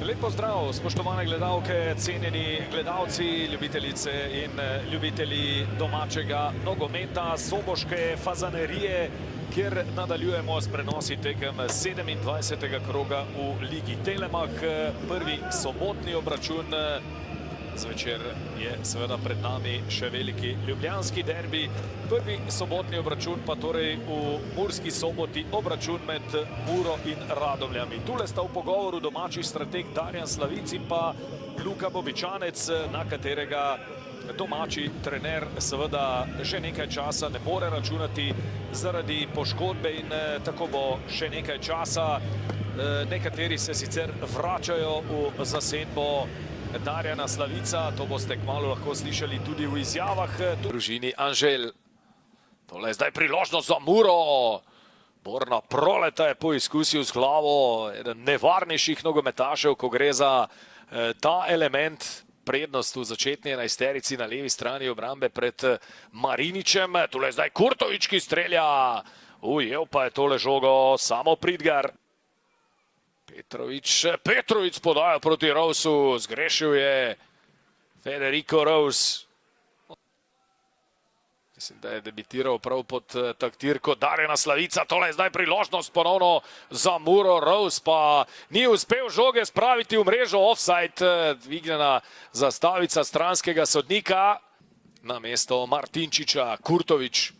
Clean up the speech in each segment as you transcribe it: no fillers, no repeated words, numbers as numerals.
Lep pozdrav, spoštovane gledalke, cenjeni gledalci, ljubiteljice in ljubitelji domačega nogometa, soboške fazanerije, kjer nadaljujemo s prenosi tekem 27. kroga v Ligi Telemach. Prvi sobotni obračun, zvečer je seveda pred nami še veliki ljubljanski derbi. Prvi sobotni obračun pa torej v Murski Soboti, obračun med Muro in Radomljami. Tule sta v pogovoru domači strateg Darjan Slavic in pa Luka Bobičanec, na katerega domači trener seveda že nekaj časa ne more računati zaradi poškodbe in tako bo še nekaj časa. Nekateri se sicer vračajo v zasedbo Darjana Slavica, to boste kmalu lahko slišali tudi v izjavah. Družini Anžel, tole je zdaj priložnost za Muro. Borna Proleta je poizkusil z glavo, eden nevarnejših nogometašev, ko gre za ta element. Prednost v začetni enajsterici na levi strani obrambe pred Mariničem. Tole je zdaj Kurtovič, ki strelja. Ujel pa je tole žogo samo Pridgar. Petrovič podaja proti Rousu, zgrešil je Federico Rous. Mislim, da je debitiral prav pod taktirko Darjana Slavica. Tole je zdaj priložnost ponovno za Muro. Rous pa ni uspel žoge spraviti v mrežo, offside, dvignjena zastavica stranskega sodnika. Na mesto Martinčiča Kurtovič.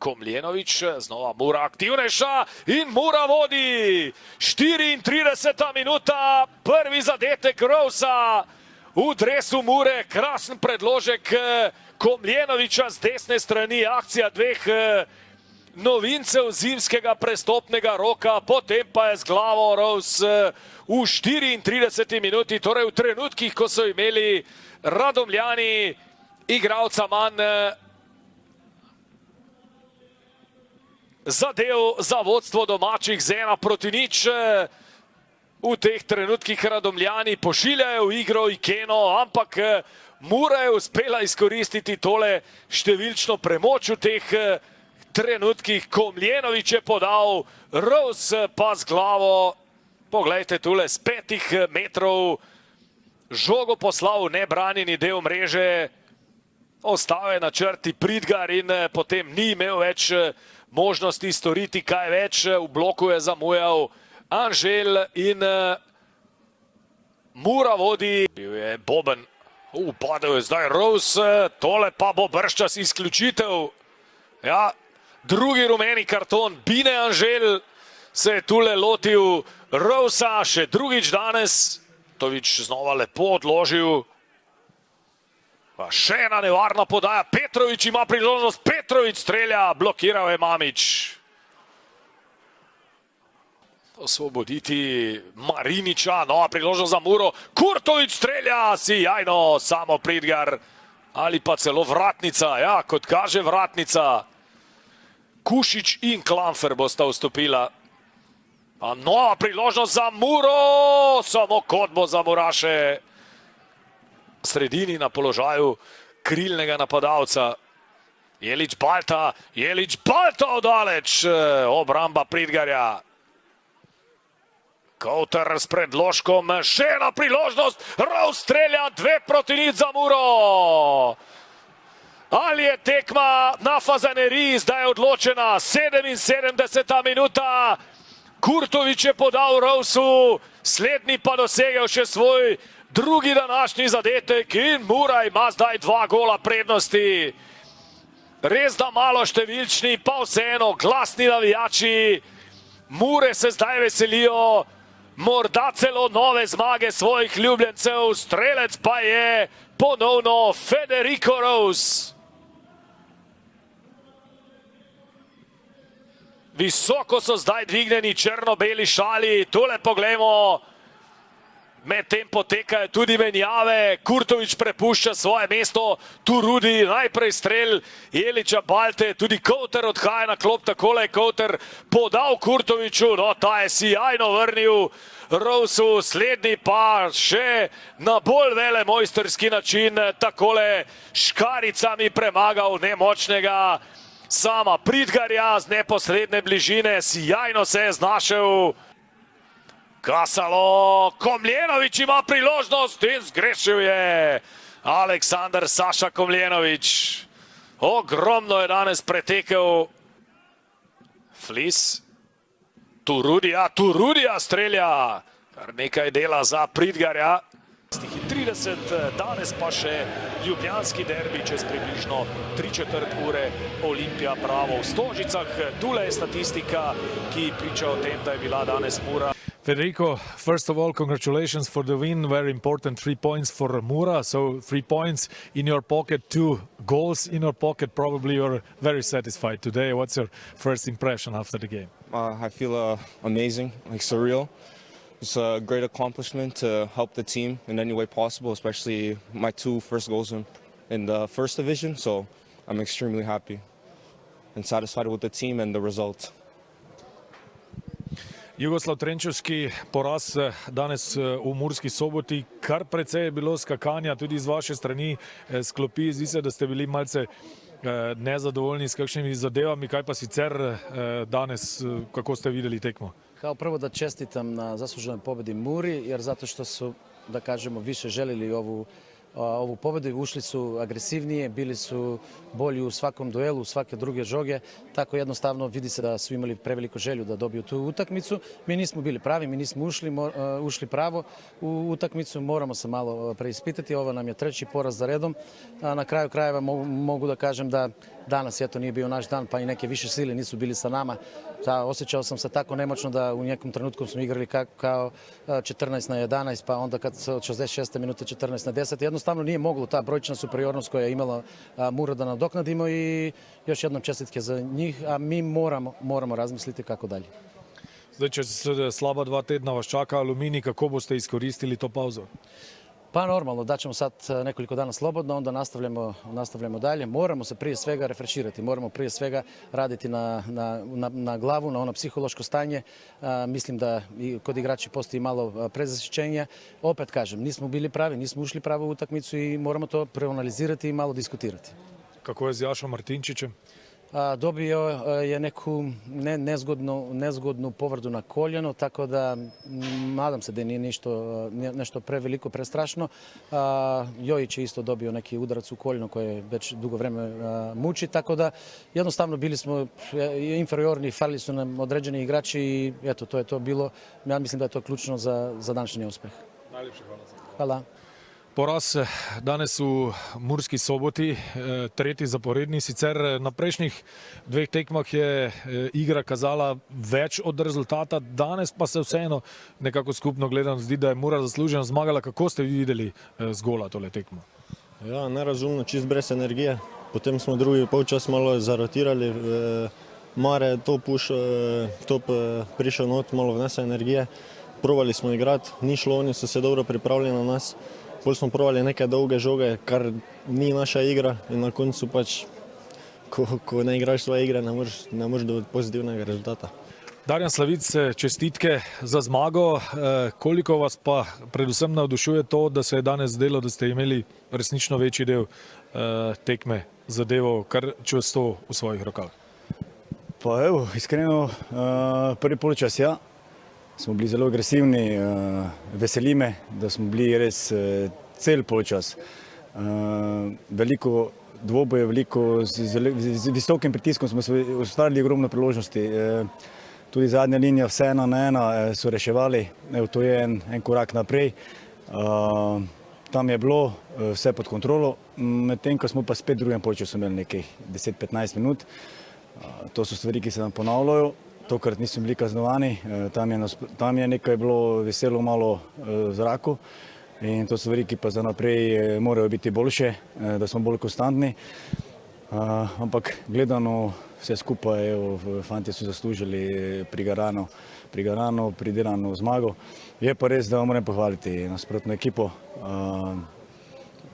Komljenovič, znova Mura aktivnejša in Mura vodi. 34. minuta, prvi zadetek Rousa v dresu Mure, krasen predložek Komljenoviča z desne strani, akcija dveh novincev zimskega prestopnega roka, potem pa je z glavo Rous v 34. minuti, torej v trenutkih, ko so imeli Radomljani igralca manj, zadev za vodstvo domačih z 1:0. V teh trenutkih Radomljani pošiljajo v igro Ikeno, ampak Mura je uspela izkoristiti tole številčno premoč v teh trenutkih. Komljenovič je podal, Rous pa z glavo, poglejte tule, z 5 metrov žogo poslal v nebranjeni del mreže. Ostal je na črti Pridgar in potem ni imel več možnosti storiti kaj več. V bloku je zamujal Anžel in Mura vodi. Bil je Boben, padel je zdaj Rous, tole pa bo bržčas izključitev. Ja, drugi rumeni karton, Bine Anžel se je tule lotil Rousa, še drugič danes. Tovič znova lepo odložil. Pa še ena nevarna podaja, Petrovič ima priložnost, Petrovič strelja, blokiral je Mamič. Osvoboditi Mariniča, nova priložnost za Muro, Kurtovič strelja, sijajno, samo Pridgar ali pa celo vratnica, ja, kot kaže vratnica. Kušič in Klamfer bosta vstopila. Pa nova priložnost za Muro, samo kot bo za Muraše. Sredini na položaju krilnega napadalca. Jelič Balta odaleč, obramba Pridgarja. Kouter s predložkom, še ena priložnost, Rous strelja, 2:0 za Muro. Ali je tekma na fazaneriji zdaj odločena? 77. minuta, Kurtovič je podal Rousu, slednji pa dosegel še svoj drugi današnji zadetek in Mura ima zdaj 2 gola prednosti. Res da malo številčni, pa vseeno glasni navijači Mure se zdaj veselijo, morda celo nove zmage svojih ljubljencev. Strelec pa je ponovno Federico Rous. Visoko so zdaj dvignjeni črno-beli šali, tole poglejmo. Medtem potekajo tudi menjave, Kurtovič prepušča svoje mesto, tu Rudi, najprej strel Jeliča Balte, tudi Kouter odhaja na klop, takole je Kouter podal Kurtoviču, no ta je sijajno vrnil Rousu, slednji pa še na bolj velemojsterski način, takole škaricami premagal nemočnega sama Pridgarja z neposredne bližine, sijajno se je znašel. Kasalo, Komljenović ima priložnost in zgrešil je Aleksandar Saša Komljenović. Ogromno je danes pretekel Flis. Turudija strelja. Kar nekaj dela za Pridgarja. 30, danes pa še ljubljanski derbi čez približno 3/4 ure. Olimpija Bravo v Stožicah. Tule je statistika, ki priča o tem, da je bila danes Mura. Federico, first of all, congratulations for the win. Very important 3 points for Mura. So 3 points in your pocket, 2 goals in your pocket. Probably you're very satisfied today. What's your first impression after the game? I feel amazing, like surreal. It's a great accomplishment to help the team in any way possible, especially my 2 first goals in the first division. So I'm extremely happy and satisfied with the team and the result. Jugoslav Trenčevski poraz danes v Murski Soboti. Kar precej je bilo skakanja tudi z vaše strani s klopi. Zdi se, da ste bili malce nezadovoljni s kakšnimi zadevami. Kaj pa sicer danes, kako ste videli tekmo? Kao prvo da čestitam na zasluženoj pobedi Muri, jer zato što su, da kažemo, više željeli ovu pobedu, ušli su agresivnije, bili su bolji u svakom duelu, u svake druge žoge, tako jednostavno vidi se da su imali preveliku želju da dobiju tu utakmicu. Mi nismo bili pravi, mi nismo ušli pravo u utakmicu, moramo se malo preispitati, ovo nam je 3. poraz za redom. Na kraju krajeva mogu da kažem da danas eto nije bio naš dan, pa i neke više sile nisu bili sa nama. Osjećao sam se tako nemoćno da u nekom trenutku smo igrali kao 14-11, pa onda kad od 66. minute 14-10, jednostavno nije moglo ta brojčana superiornost koja je imala Mura da nadoknadimo i još jednom čestitke za njih, a mi moramo razmisliti kako dalje. Zdaj, čez slaba 2 tedna vas čaka Aluminij, kako boste iskoristili to pauzo? Pa normalno, daćemo sad nekoliko dana slobodno, onda nastavljamo dalje. Moramo se prije svega refreširati, moramo prije svega raditi na glavu, na ono psihološko stanje. Mislim da i kod igrači postoji malo prezasićenja. Opet kažem, nismo bili pravi, nismo ušli pravo u utakmicu i moramo to preanalizirati i malo diskutirati. Kako je s Jašom Martinčićem? Dobio je neku nezgodnu povredu na koljeno, tako da nadam se da nije nešto preveliko, prestrašno. Jojić je isto dobio neki udarac u koljeno koje već dugo vreme muči, tako da jednostavno bili smo inferiorni, falili su nam određeni igrači i eto, to je to bilo. Ja mislim da je to ključno za današnji uspeh. Najlepše hvala. Hvala. Poraz danes v Murski Soboti, 3. zaporedni. Sicer na prejšnjih 2 tekmah je igra kazala več od rezultata, danes pa se vseeno nekako skupno gledano zdi, da je Mura zasluženo zmagala. Kako ste videli z gola tole tekmo? Ja, nerazumno, čist brez energije. Potem smo drugi polčas malo zarotirali. Mare top prišel not, malo vnese energije. Probali smo igrati, ni šlo, oni so se dobro pripravili na nas. Bolj smo provali neke dolge žoge, kar ni naša igra in na koncu pač, ko ne igraš svoje igre, ne moreš do pozitivnega rezultata. Darjan Slavic, čestitke za zmago. Koliko vas pa predvsem navdušuje to, da se je danes zdelo, da ste imeli resnično večji del tekme zadevo, kar čvrsto v svojih rokah? Pa evo, iskreno, prvi poločas ja. Smo bili zelo agresivni, veseli me, da smo bili res cel polčas. Veliko dvoboje, z visokim pritiskom smo ustvarili ogromno priložnosti. Tudi zadnja linija vse 1 na 1 so reševali, to je en korak naprej. Tam je bilo vse pod kontrolo, medtem ko smo pa spet v drugem polčasu imeli nekaj 10-15 minut. To so stvari, ki se nam ponavljajo. Tokrat nismo bili kaznovani, tam je nekaj bilo veselo malo v zraku in to so stvari, ki pa za naprej morajo biti boljše, da smo bolj konstantni. Ampak gledano vse skupaj, fantje so zaslužili pridelano zmago. Je pa res, da moram pohvaliti nasprotno ekipo.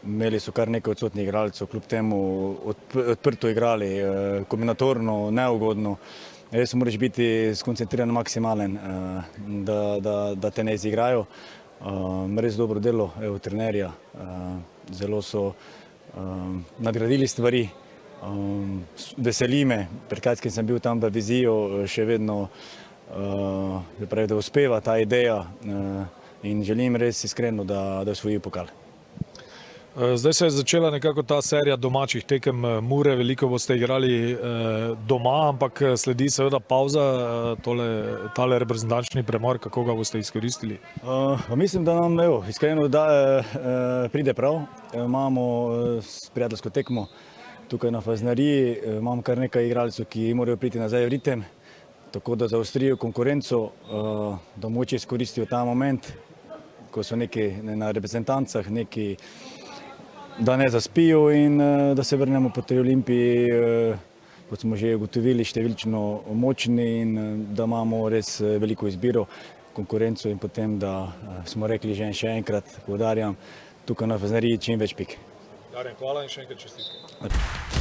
Imeli so kar nekaj odsotnih igralcev, kljub temu odprto igrali, kombinatorno, neugodno. Res moraš biti skoncentriran maksimalen, da te ne izigrajo. Res dobro delo trenerja, zelo so nadgradili stvari. Veseli me, pred kratkim sem bil tam v Vizijo, še vedno pravi, da uspeva ta ideja in želim res iskreno, da osvoji pokal. Zdaj se je začela nekako ta serija domačih tekem Mure, veliko boste igrali doma, ampak sledi seveda pauza, tale reprezentančni premor, kako ga boste izkoristili? Mislim, da nam iskreno pride prav. Imamo prijateljsko tekmo tukaj na Faznariji, imam kar nekaj igralcev, ki morajo priti nazaj v ritem, tako da zaostrijo konkurenco, da moče izkoristijo ta moment, ko so neki na reprezentancah, neki da ne zaspijo in da se vrnemo po tej Olimpiji, kot smo že ugotovili, številčno močni in da imamo res veliko izbiro, konkurenco in potem, da smo rekli že še enkrat, poudarjam, tukaj na Faznariji čim več pik. Darjan, hvala in še enkrat čestitke.